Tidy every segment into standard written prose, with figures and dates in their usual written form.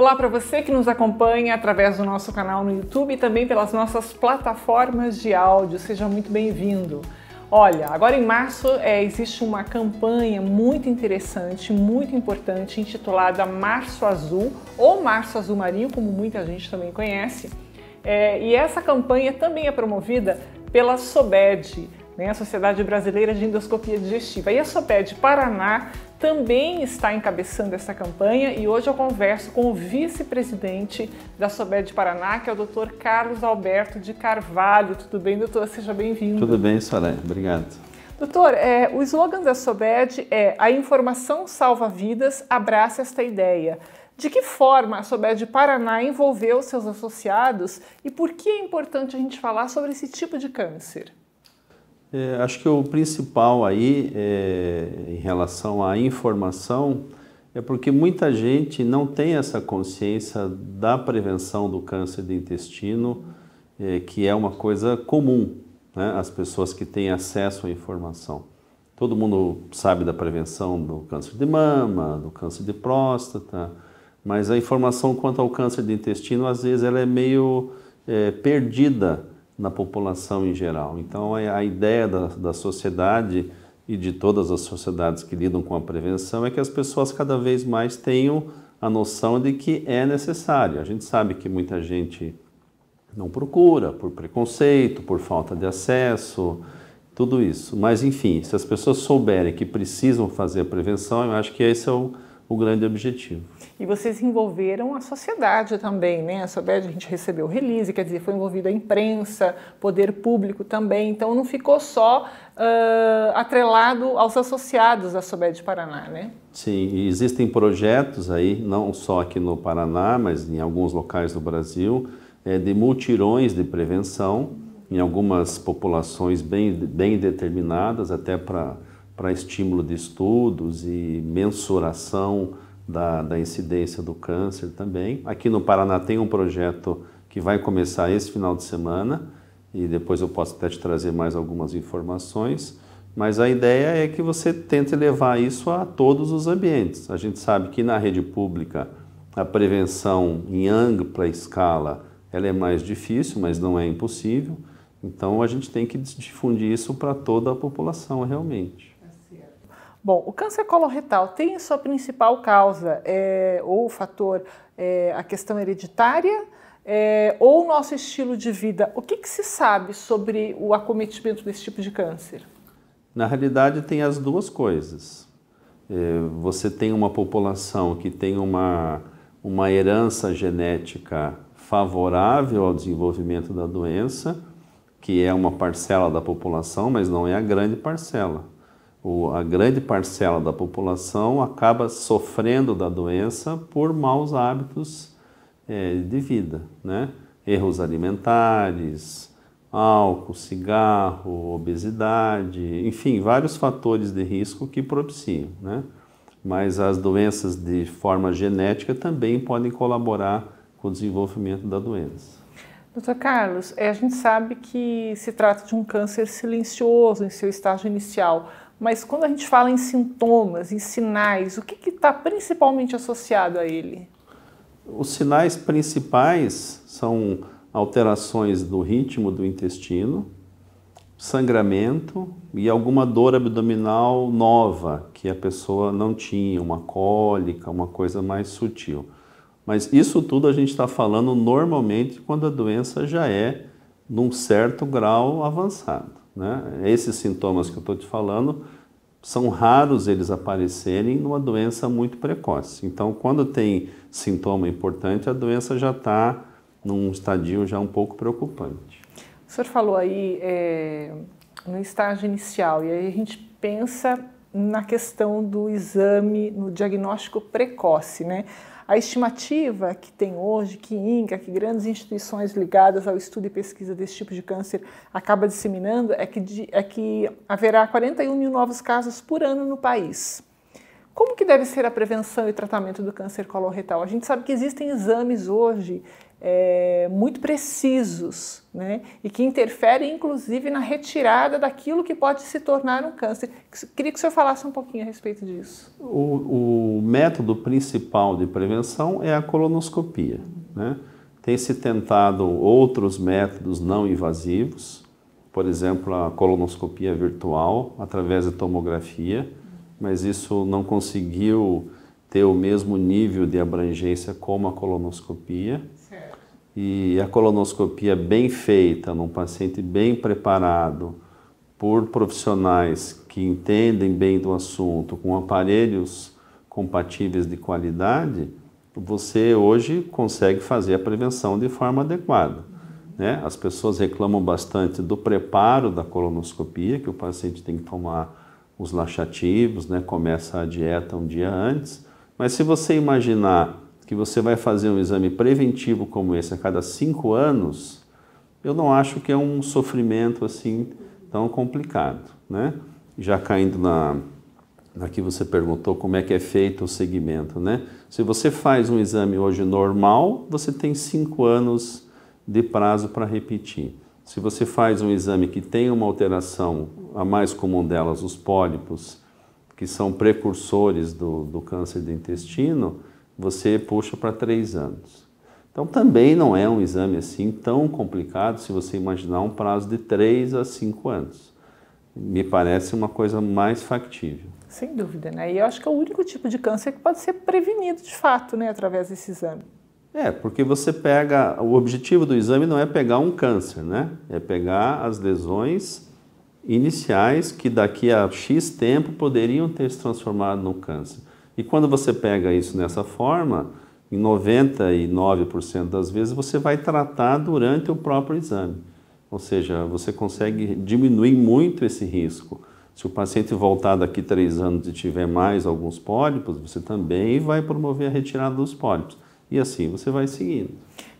Olá para você que nos acompanha através do nosso canal no YouTube e também pelas nossas plataformas de áudio. Seja muito bem-vindo. Olha, agora em março existe uma campanha muito interessante, muito importante, intitulada Março Azul, ou Março Azul Marinho, como muita gente também conhece. E essa campanha também é promovida pela SOBED, a Sociedade Brasileira de Endoscopia Digestiva. E a SOBED Paraná também está encabeçando essa campanha e hoje eu converso com o vice-presidente da SOBED Paraná, que é o Dr. Carlos Alberto de Carvalho. Tudo bem, doutor? Seja bem-vindo. Tudo bem, Soraya. Obrigado. Doutor, o slogan da SOBED é "A informação salva vidas, abrace esta ideia". De que forma a SOBED Paraná envolveu seus associados e por que é importante a gente falar sobre esse tipo de câncer? Acho que o principal aí, em relação à informação, é porque muita gente não tem essa consciência da prevenção do câncer de intestino, que é uma coisa comum, né? As pessoas que têm acesso à informação. Todo mundo sabe da prevenção do câncer de mama, do câncer de próstata, mas a informação quanto ao câncer de intestino, às vezes, ela é meio perdida na população em geral. Então, a ideia da sociedade e de todas as sociedades que lidam com a prevenção é que as pessoas cada vez mais tenham a noção de que é necessário. A gente sabe que muita gente não procura por preconceito, por falta de acesso, tudo isso. Mas, enfim, se as pessoas souberem que precisam fazer a prevenção, eu acho que esse é o grande objetivo. E vocês envolveram a sociedade também, né? A SOBED, a gente recebeu release, quer dizer, foi envolvida a imprensa, poder público também, então não ficou só atrelado aos associados da SOBED Paraná, né? Sim, e existem projetos aí, não só aqui no Paraná, mas em alguns locais do Brasil, de multirões de prevenção, em algumas populações bem determinadas, até para estímulo de estudos e mensuração da incidência do câncer também. Aqui no Paraná tem um projeto que vai começar esse final de semana e depois eu posso até te trazer mais algumas informações, mas a ideia é que você tente levar isso a todos os ambientes. A gente sabe que na rede pública a prevenção em ampla escala ela é mais difícil, mas não é impossível, então a gente tem que difundir isso para toda a população realmente. Bom, o câncer coloretal tem sua principal causa ou fator a questão hereditária ou o nosso estilo de vida? O que se sabe sobre o acometimento desse tipo de câncer? Na realidade tem as duas coisas. Você tem uma população que tem uma herança genética favorável ao desenvolvimento da doença, que é uma parcela da população, mas não é a grande parcela. A grande parcela da população acaba sofrendo da doença por maus hábitos de vida, né? Erros alimentares, álcool, cigarro, obesidade, enfim, vários fatores de risco que propiciam, né? Mas as doenças de forma genética também podem colaborar com o desenvolvimento da doença. Dr. Carlos, a gente sabe que se trata de um câncer silencioso em seu estágio inicial, mas quando a gente fala em sintomas, em sinais, o que está principalmente associado a ele? Os sinais principais são alterações do ritmo do intestino, sangramento e alguma dor abdominal nova que a pessoa não tinha, uma cólica, uma coisa mais sutil. Mas isso tudo a gente está falando normalmente quando a doença já é num certo grau avançado, né? Esses sintomas que eu estou te falando, são raros eles aparecerem numa doença muito precoce. Então, quando tem sintoma importante, a doença já está num estadio já um pouco preocupante. O senhor falou aí no estágio inicial, e aí a gente pensa na questão do exame, no diagnóstico precoce, né? A estimativa que tem hoje, que INCA, que grandes instituições ligadas ao estudo e pesquisa desse tipo de câncer acaba disseminando, é que haverá 41 mil novos casos por ano no país. Como que deve ser a prevenção e tratamento do câncer coloretal? A gente sabe que existem exames hoje muito precisos, né? E que interferem, inclusive, na retirada daquilo que pode se tornar um câncer. Queria que o senhor falasse um pouquinho a respeito disso. O método principal de prevenção é a colonoscopia, né? Tem se tentado outros métodos não invasivos, por exemplo, a colonoscopia virtual, através de tomografia, mas isso não conseguiu ter o mesmo nível de abrangência como a colonoscopia. Certo. E a colonoscopia bem feita, num paciente bem preparado, por profissionais que entendem bem do assunto, com aparelhos compatíveis de qualidade, você hoje consegue fazer a prevenção de forma adequada, né? As pessoas reclamam bastante do preparo da colonoscopia, que o paciente tem que tomar os laxativos, né? Começa a dieta um dia antes, mas se você imaginar que você vai fazer um exame preventivo como esse a cada 5 anos, eu não acho que é um sofrimento assim tão complicado, né? Já caindo na que você perguntou como é que é feito o segmento, né? Se você faz um exame hoje normal, você tem 5 anos de prazo para repetir. Se você faz um exame que tem uma alteração, a mais comum delas, os pólipos, que são precursores do câncer do intestino, você puxa para 3 anos. Então também não é um exame assim tão complicado se você imaginar um prazo de 3 a 5 anos. Me parece uma coisa mais factível. Sem dúvida, né? E eu acho que é o único tipo de câncer que pode ser prevenido de fato, né, através desse exame. Porque você pega, o objetivo do exame não é pegar um câncer, né? É pegar as lesões iniciais que daqui a X tempo poderiam ter se transformado no câncer. E quando você pega isso dessa forma, em 99% das vezes você vai tratar durante o próprio exame. Ou seja, você consegue diminuir muito esse risco. Se o paciente voltar daqui 3 anos e tiver mais alguns pólipos, você também vai promover a retirada dos pólipos. E assim você vai seguindo.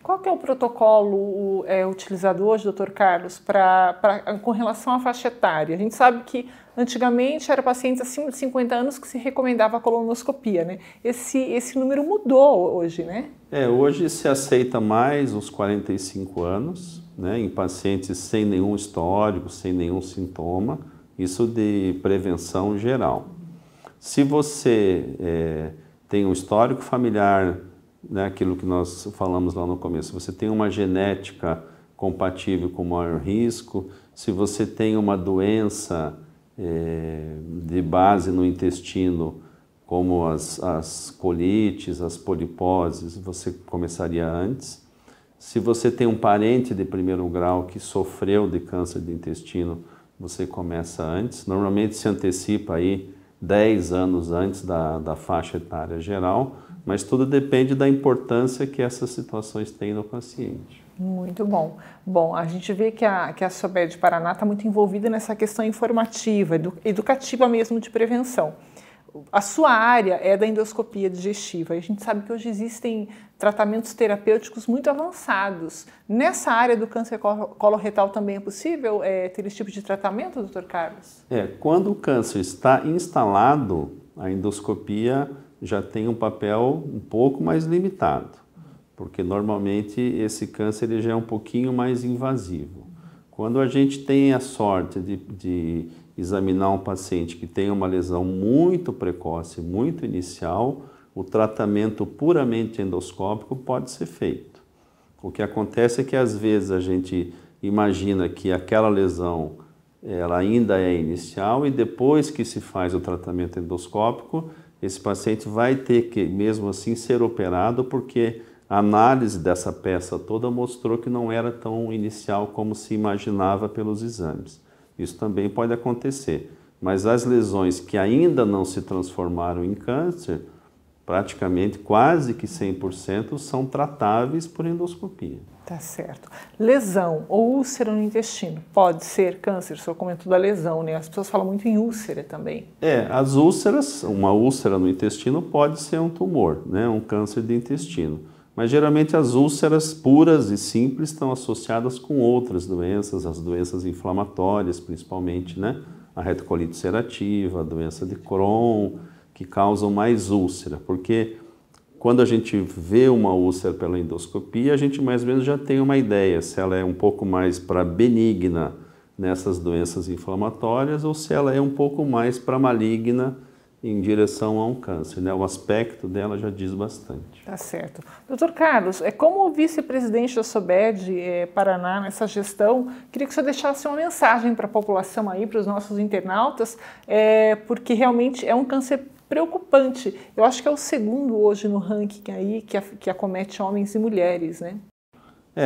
Qual que é o protocolo utilizado hoje, doutor Carlos, com relação à faixa etária? A gente sabe que antigamente era pacientes acima de 50 anos que se recomendava a colonoscopia, né? Esse número mudou hoje, né? Hoje se aceita mais os 45 anos, né, em pacientes sem nenhum histórico, sem nenhum sintoma, isso de prevenção geral. Se você tem um histórico familiar, né, aquilo que nós falamos lá no começo, você tem uma genética compatível com maior risco, se você tem uma doença de base no intestino, como as colites, as poliposes, você começaria antes. Se você tem um parente de primeiro grau que sofreu de câncer do intestino, você começa antes. Normalmente se antecipa aí 10 anos antes da faixa etária geral, mas tudo depende da importância que essas situações têm no paciente. Muito bom. Bom, a gente vê que a SOBED Paraná está muito envolvida nessa questão informativa, educativa mesmo de prevenção. A sua área é da endoscopia digestiva. A gente sabe que hoje existem tratamentos terapêuticos muito avançados. Nessa área do câncer coloretal também é possível ter esse tipo de tratamento, doutor Carlos? Quando o câncer está instalado, a endoscopia já tem um papel um pouco mais limitado, porque normalmente esse câncer ele já é um pouquinho mais invasivo. Quando a gente tem a sorte de examinar um paciente que tem uma lesão muito precoce, muito inicial, o tratamento puramente endoscópico pode ser feito. O que acontece é que às vezes a gente imagina que aquela lesão ela ainda é inicial e depois que se faz o tratamento endoscópico, esse paciente vai ter que, mesmo assim, ser operado porque a análise dessa peça toda mostrou que não era tão inicial como se imaginava pelos exames. Isso também pode acontecer, mas as lesões que ainda não se transformaram em câncer, praticamente quase que 100% são tratáveis por endoscopia. Tá certo. Lesão ou úlcera no intestino pode ser câncer? O senhor comentou da lesão, né? As pessoas falam muito em úlcera também. As úlceras, uma úlcera no intestino pode ser um tumor, né? Um câncer de intestino. Mas geralmente as úlceras puras e simples estão associadas com outras doenças, as doenças inflamatórias principalmente, né? A retocolite ulcerativa, a doença de Crohn, que causam mais úlcera, porque quando a gente vê uma úlcera pela endoscopia, a gente mais ou menos já tem uma ideia se ela é um pouco mais para benigna nessas doenças inflamatórias ou se ela é um pouco mais para maligna em direção a um câncer, né? O aspecto dela já diz bastante. Tá certo. Doutor Carlos, como vice-presidente da SOBED Paraná nessa gestão, queria que o senhor deixasse uma mensagem para a população aí, para os nossos internautas, porque realmente é um câncer preocupante. Eu acho que é o segundo hoje no ranking aí que acomete homens e mulheres, né?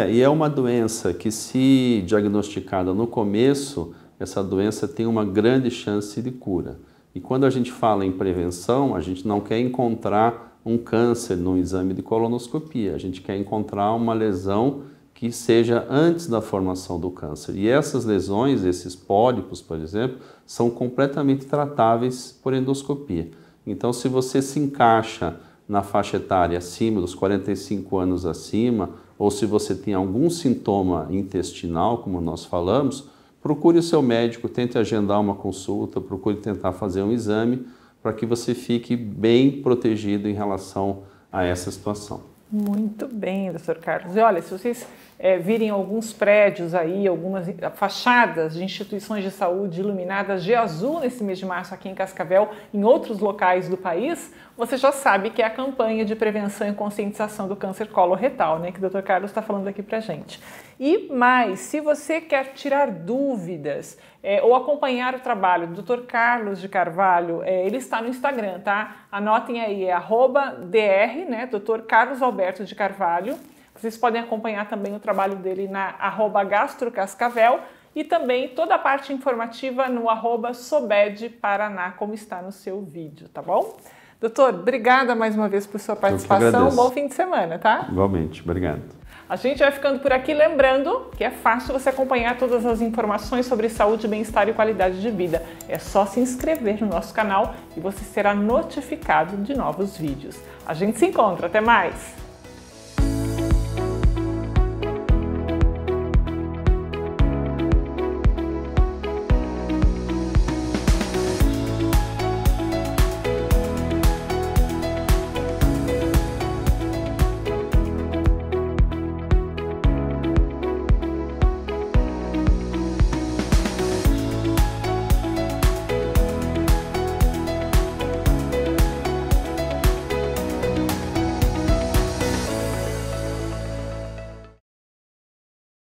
E é uma doença que, se diagnosticada no começo, essa doença tem uma grande chance de cura. E quando a gente fala em prevenção, a gente não quer encontrar um câncer no exame de colonoscopia, a gente quer encontrar uma lesão que seja antes da formação do câncer. E essas lesões, esses pólipos, por exemplo, são completamente tratáveis por endoscopia. Então, se você se encaixa na faixa etária acima dos 45 anos acima, ou se você tem algum sintoma intestinal, como nós falamos, procure o seu médico, tente agendar uma consulta, procure tentar fazer um exame para que você fique bem protegido em relação a essa situação. Muito bem, doutor Carlos. E olha, se vocês virem alguns prédios aí, algumas fachadas de instituições de saúde iluminadas de azul nesse mês de março aqui em Cascavel, em outros locais do país, você já sabe que é a campanha de prevenção e conscientização do câncer coloretal, né, que o Dr. Carlos está falando aqui pra gente. E mais, se você quer tirar dúvidas ou acompanhar o trabalho do Dr. Carlos de Carvalho, ele está no Instagram, tá? Anotem aí, @dr, né, Dr. Carlos Alberto de Carvalho. Vocês podem acompanhar também o trabalho dele na @gastrocascavel e também toda a parte informativa no @sobedparaná, como está no seu vídeo, tá bom? Doutor, obrigada mais uma vez por sua participação. Bom fim de semana, tá? Igualmente, obrigado. A gente vai ficando por aqui, lembrando que é fácil você acompanhar todas as informações sobre saúde, bem-estar e qualidade de vida. É só se inscrever no nosso canal e você será notificado de novos vídeos. A gente se encontra, até mais!